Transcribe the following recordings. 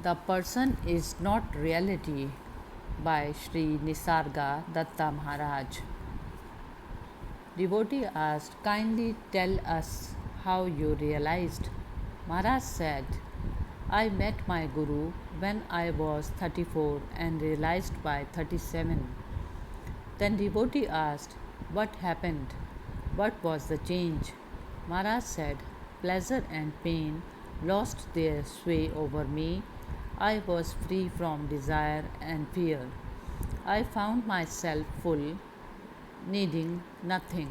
The Person is Not Reality by Sri Nisargadatta Maharaj. Devotee asked, kindly tell us how you realized. Maharaj said, I met my Guru when I was 34 and realized by 37. Then devotee asked, what happened? What was the change? Maharaj said, pleasure and pain lost their sway over me. I was free from desire and fear. I found myself full, needing nothing.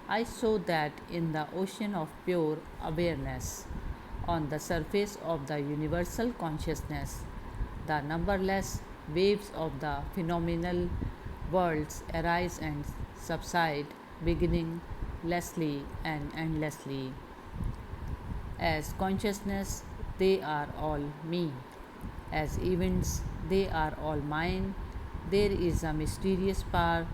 I saw that in the ocean of pure awareness, on the surface of the universal consciousness, the numberless waves of the phenomenal worlds arise and subside, beginninglessly and endlessly. As consciousness, they are all me. As events, they are all mine. There is a mysterious power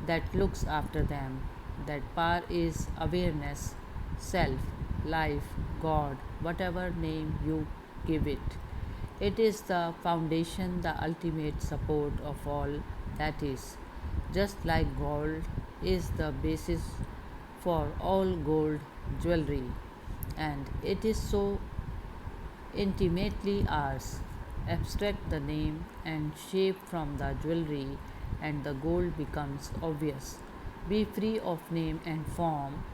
that looks after them. That power is awareness, self, life, God, whatever name you give it. It is the foundation, the ultimate support of all that is. Just like gold is the basis for all gold jewelry, and it is so intimately ours. Abstract the name and shape from the jewelry, and the gold becomes obvious. Be free of name and form,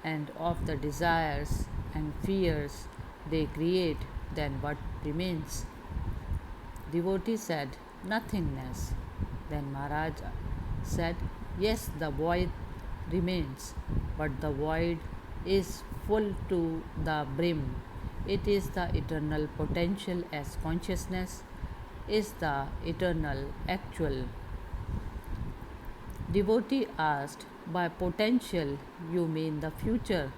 and of the desires and fears they create, then what remains? Devotee said, nothingness. Then Maharaj said, yes, the void remains, but the void is full to the brim. It is the eternal potential, as consciousness is the eternal actual. Devotee asked, by potential you mean the future?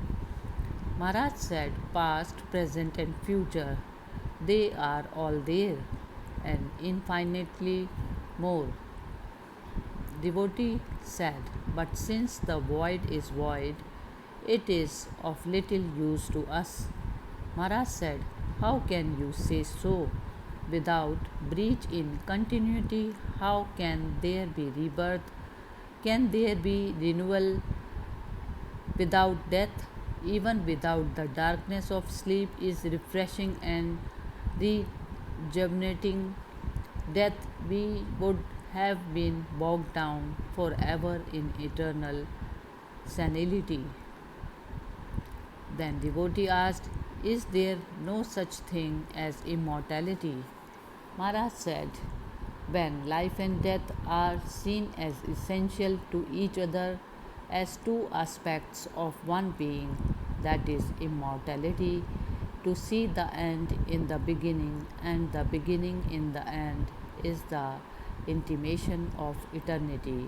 Maharaj said, past, present and future, they are all there, and infinitely more. Devotee said, but since the void is void, it is of little use to us. Maharaj said, how can you say so? Without breach in continuity, how can there be rebirth? Can there be renewal without death? Even without the darkness of sleep is refreshing and rejuvenating. Death, we would have been bogged down forever in eternal senility. Then devotee asked, is there no such thing as immortality? Maharaj said, when life and death are seen as essential to each other, as two aspects of one being, that is immortality, to see the end in the beginning and the beginning in the end is the intimation of eternity.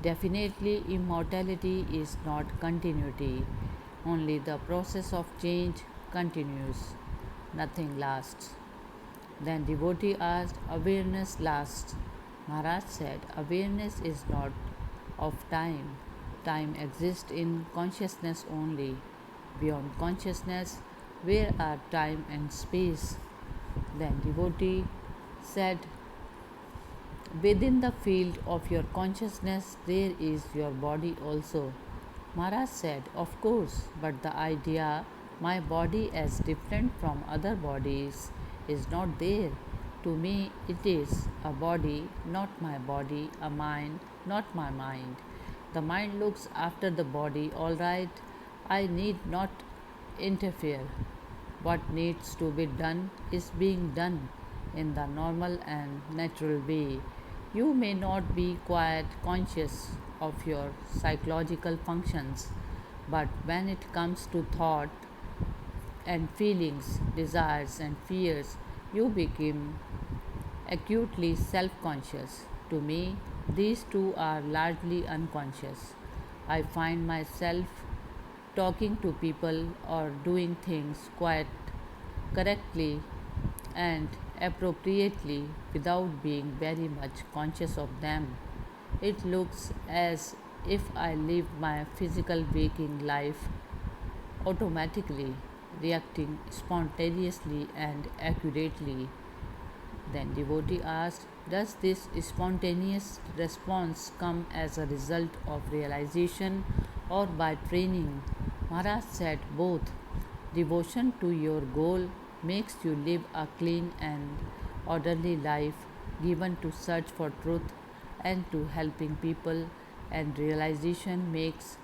Definitely, immortality is not continuity. Only the process of change continues. Nothing lasts. Then devotee asked, awareness lasts. Maharaj said, awareness is not of time. Time exists in consciousness only. Beyond consciousness, where are time and space? Then devotee said, within the field of your consciousness, there is your body also. Maharaj said, of course, but the idea, my body as different from other bodies, is not there. To me, it is a body, not my body, a mind, not my mind. The mind looks after the body, all right. I need not interfere. What needs to be done is being done in the normal and natural way. You may not be quite conscious of your psychological functions, but when it comes to thought and feelings, desires and fears, you become acutely self-conscious. To me, these two are largely unconscious. I find myself talking to people or doing things quite correctly and appropriately without being very much conscious of them. It looks as if I live my physical waking life automatically, reacting spontaneously and accurately Then devotee asked, does this spontaneous response come as a result of realization or by training? Maharaj said both. Devotion to your goal makes you live a clean and orderly life given to search for truth and to helping people, and realization makes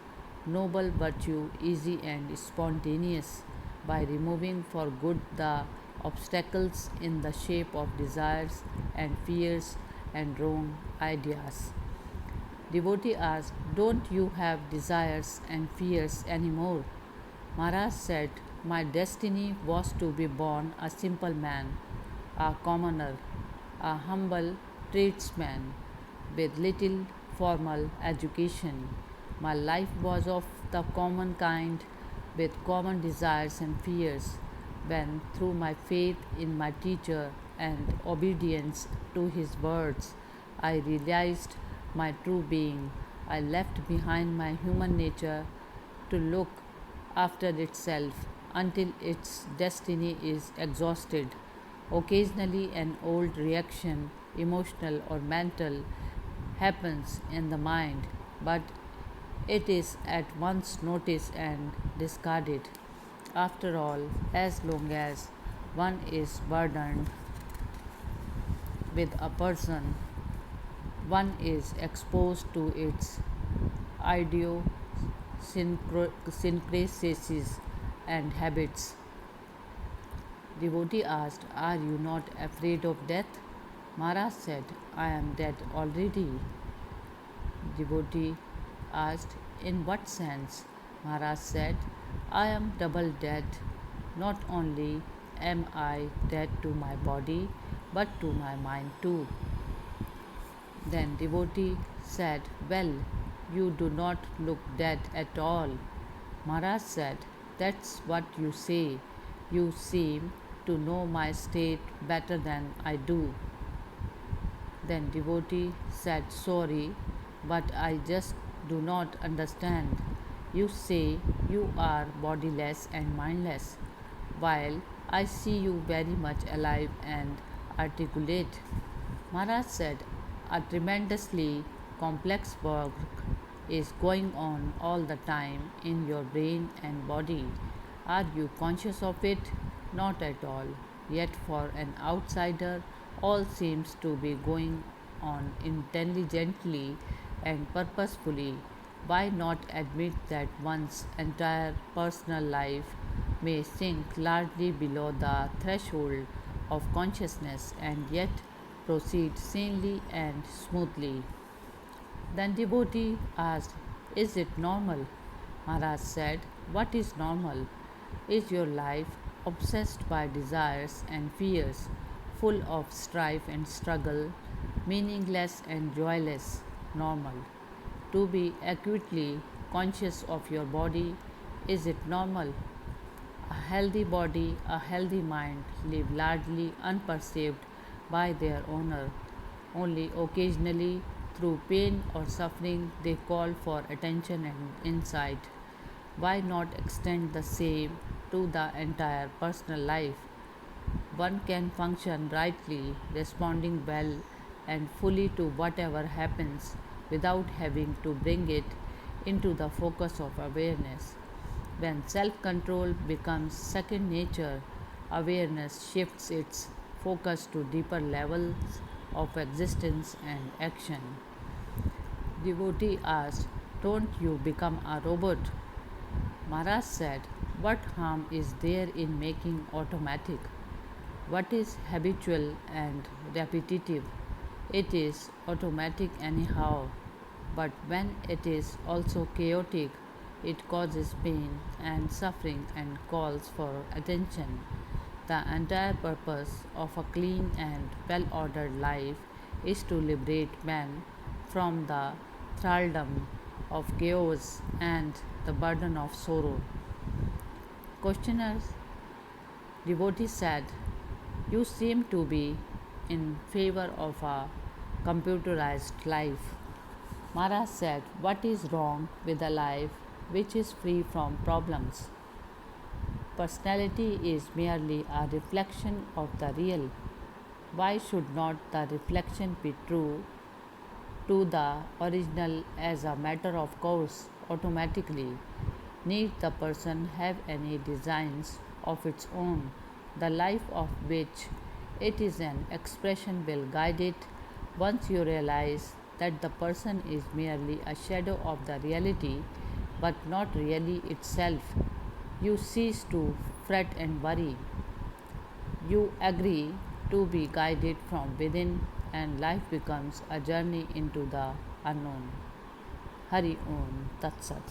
noble virtue easy and spontaneous by removing for good the obstacles in the shape of desires and fears and wrong ideas. Devotee asked, don't you have desires and fears anymore? Maharaj said, my destiny was to be born a simple man, a commoner, a humble tradesman with little formal education. My life was of the common kind with common desires and fears. When, through my faith in my teacher and obedience to his words, I realized my true being, I left behind my human nature to look after itself until its destiny is exhausted. Occasionally, an old reaction, emotional or mental, happens in the mind, but it is at once noticed and discarded. After all, as long as one is burdened with a person, one is exposed to its idiosyncrasies and habits. Devotee asked, are you not afraid of death? Maharaj said, I am dead already. Devotee asked, in what sense? Maharaj said, I am double dead. Not only am I dead to my body, but to my mind too. Then devotee said, well, you do not look dead at all. Maharaj said, that's what you say. You seem to know my state better than I do. Then devotee said, sorry, but I just do not understand. You say you are bodiless and mindless, while I see you very much alive and articulate. Maharaj said, a tremendously complex work is going on all the time in your brain and body. Are you conscious of it? Not at all. Yet, for an outsider, all seems to be going on intelligently and purposefully. Why not admit that one's entire personal life may sink largely below the threshold of consciousness and yet proceed sanely and smoothly? Then devotee asked, is it normal? Maharaj said, what is normal? Is your life obsessed by desires and fears, full of strife and struggle, meaningless and joyless? Normal. To be acutely conscious of your body, is it normal? A healthy body, a healthy mind live largely unperceived by their owner. Only occasionally, through pain or suffering, they call for attention and insight. Why not extend the same to the entire personal life? One can function rightly, responding well and fully to whatever happens without having to bring it into the focus of awareness. When self control becomes second nature, awareness shifts its focus to deeper levels of existence and action. Devotee asked, don't you become a robot? Maharaj said, what harm is there in making automatic? What is habitual and repetitive? It is automatic anyhow, but when it is also chaotic, it causes pain and suffering and calls for attention. The entire purpose of a clean and well ordered life is to liberate man from the thraldom of chaos and the burden of sorrow. Questioners, devotee said, you seem to be in favor of a computerized life. Maharaj said, what is wrong with a life which is free from problems? Personality is merely a reflection of the real. Why should not the reflection be true to the original as a matter of course automatically? Need the person have any designs of its own, the life of which it is an expression will guide it? Once you realize that the person is merely a shadow of the reality but not really itself, you cease to fret and worry. You agree to be guided from within, and life becomes a journey into the unknown. Hari Om Tat Sat.